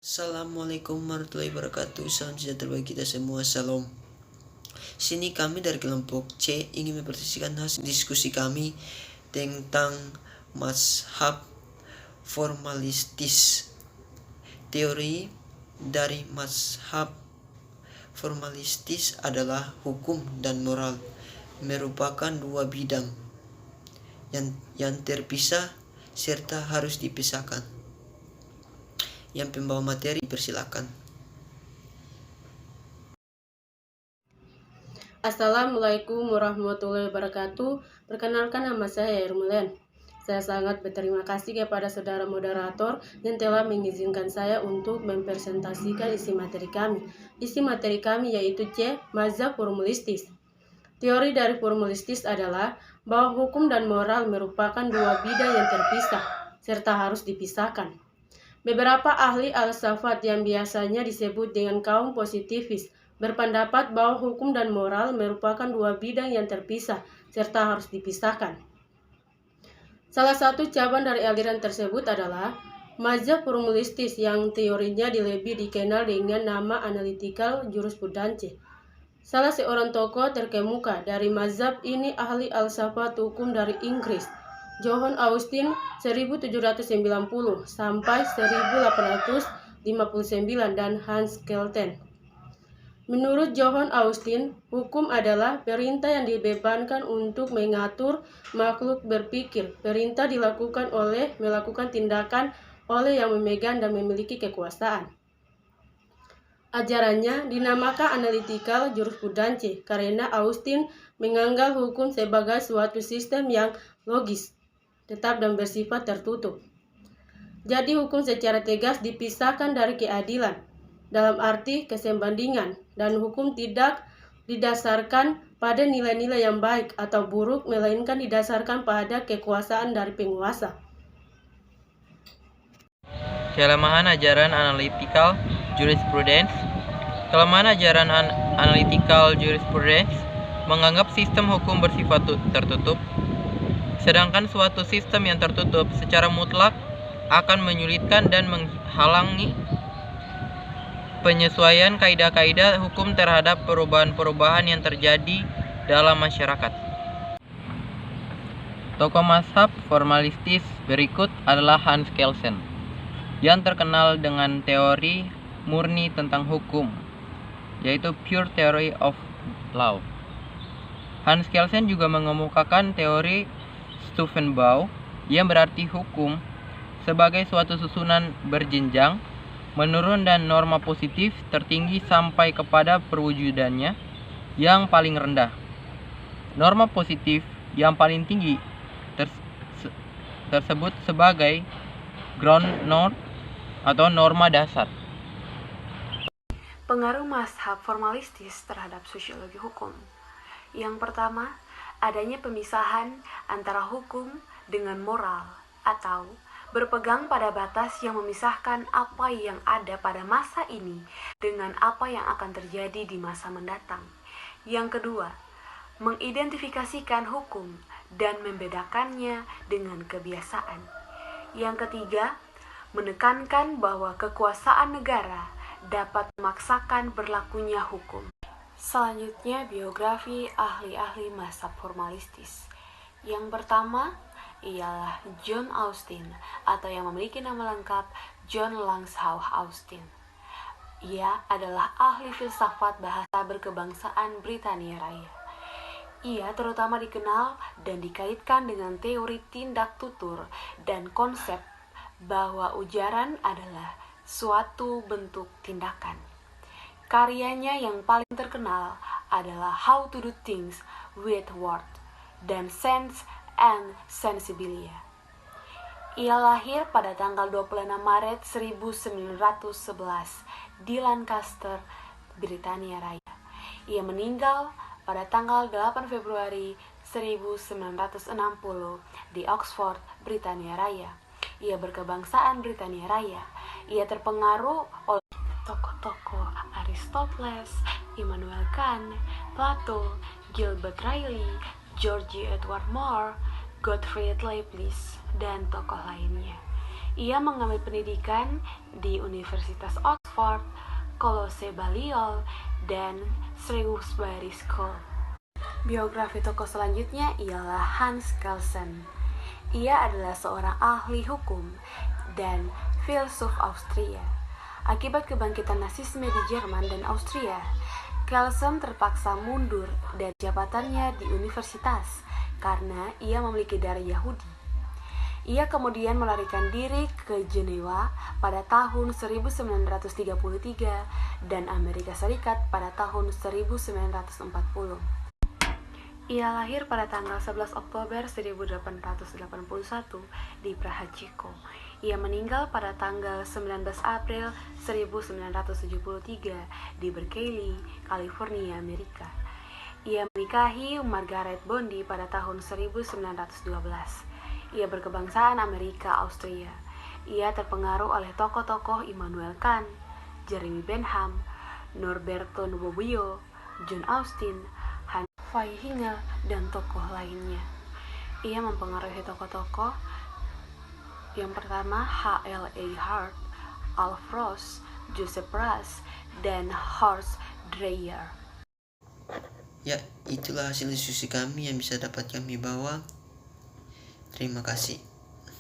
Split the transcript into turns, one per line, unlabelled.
Assalamualaikum warahmatullahi wabarakatuh. Salam sejahtera bagi kita semua. Salam. Sini kami dari kelompok C ingin memperhatikan hasil diskusi kami tentang mazhab formalistis. Teori dari mazhab formalistis adalah hukum dan moral merupakan dua bidang yang terpisah serta harus dipisahkan. Yang pembawa materi persilakan.
Assalamualaikum warahmatullahi wabarakatuh. Perkenalkan, nama saya Hermulen. Saya sangat berterima kasih kepada saudara moderator yang telah mengizinkan saya untuk mempresentasikan isi materi kami. Isi materi kami yaitu C. Mazhab formalistis. Teori dari formalistis adalah bahwa hukum dan moral merupakan dua bidang yang terpisah serta harus dipisahkan. Beberapa ahli filsafat yang biasanya disebut dengan kaum positivis berpendapat bahwa hukum dan moral merupakan dua bidang yang terpisah serta harus dipisahkan. Salah satu cabang dari aliran tersebut adalah mazhab formalistis yang teorinya lebih dikenal dengan nama analytical jurisprudence. Salah seorang tokoh terkemuka dari mazhab ini ahli filsafat hukum dari Inggris, John Austin 1790 sampai 1859 dan Hans Kelten. Menurut John Austin, hukum adalah perintah yang dibebankan untuk mengatur makhluk berpikir. Perintah dilakukan oleh melakukan tindakan oleh yang memegang dan memiliki kekuasaan. Ajarannya dinamakan analytical jurisprudence karena Austin menganggap hukum sebagai suatu sistem yang logis, tetap dan bersifat tertutup. Jadi hukum secara tegas dipisahkan dari keadilan, dalam arti kesembandingan, dan hukum tidak didasarkan pada nilai-nilai yang baik atau buruk, melainkan didasarkan pada kekuasaan dari penguasa.
Kelemahan ajaran analytical jurisprudence. Kelemahan ajaran analytical jurisprudence menganggap sistem hukum bersifat tertutup, sedangkan suatu sistem yang tertutup secara mutlak akan menyulitkan dan menghalangi penyesuaian kaidah-kaidah hukum terhadap perubahan-perubahan yang terjadi dalam masyarakat. Tokoh mazhab formalistis berikut adalah Hans Kelsen, yang terkenal dengan teori murni tentang hukum, yaitu Pure Theory of Law. Hans Kelsen juga mengemukakan teori Stufenbau yang berarti hukum sebagai suatu susunan berjenjang menurun dan norma positif tertinggi sampai kepada perwujudannya yang paling rendah. Norma positif yang paling tinggi tersebut sebagai ground norm atau norma dasar.
Pengaruh mazhab formalistis terhadap sosiologi hukum. Yang pertama, adanya pemisahan antara hukum dengan moral atau berpegang pada batas yang memisahkan apa yang ada pada masa ini dengan apa yang akan terjadi di masa mendatang. Yang kedua, mengidentifikasikan hukum dan membedakannya dengan kebiasaan. Yang ketiga, menekankan bahwa kekuasaan negara dapat memaksakan berlakunya hukum. Selanjutnya, biografi ahli-ahli mazhab formalistis. Yang pertama ialah John Austin, atau yang memiliki nama lengkap John Langshaw Austin. Ia adalah ahli filsafat bahasa berkebangsaan Britania Raya. Ia terutama dikenal dan dikaitkan dengan teori tindak tutur dan konsep bahwa ujaran adalah suatu bentuk tindakan. Karyanya yang paling terkenal adalah How to Do Things with Words dan Sense and Sensibilia. Ia lahir pada tanggal 26 Maret 1911 di Lancaster, Britania Raya. Ia meninggal pada tanggal 8 Februari 1960 di Oxford, Britania Raya. Ia berkebangsaan Britania Raya. Ia terpengaruh oleh tokoh-tokoh Aristoteles, Immanuel Kant, Plato, Gilbert Rayleigh, George Edward Moore, Gottfried Leibniz, dan tokoh lainnya. Ia mengambil pendidikan di Universitas Oxford, Colosse Balliol, dan Shrewsbury School. Biografi tokoh selanjutnya ialah Hans Kelsen. Ia adalah seorang ahli hukum dan filsuf Austria. Akibat kebangkitan Nazisme di Jerman dan Austria, Kelsen terpaksa mundur dari jabatannya di universitas karena ia memiliki darah Yahudi. Ia kemudian melarikan diri ke Jenewa pada tahun 1933 dan Amerika Serikat pada tahun 1940. Ia lahir pada tanggal 11 Oktober 1881 di Praha, Ceko. Ia meninggal pada tanggal 19 April 1973 di Berkeley, California, Amerika. Ia menikahi Margaret Bondi pada tahun 1912. Ia berkebangsaan Amerika Austria. Ia terpengaruh oleh tokoh-tokoh Immanuel Kant, Jeremy Bentham, Norberto Bobbio, John Austin, Hans Vaihinger, dan tokoh lainnya. Ia mempengaruhi tokoh-tokoh yang pertama H.L.A. Hart, Alf Ross, Joseph Raz, dan Horst Dreyer.
Ya, itulah hasil diskusi kami yang bisa dapat kami bawa. Terima kasih.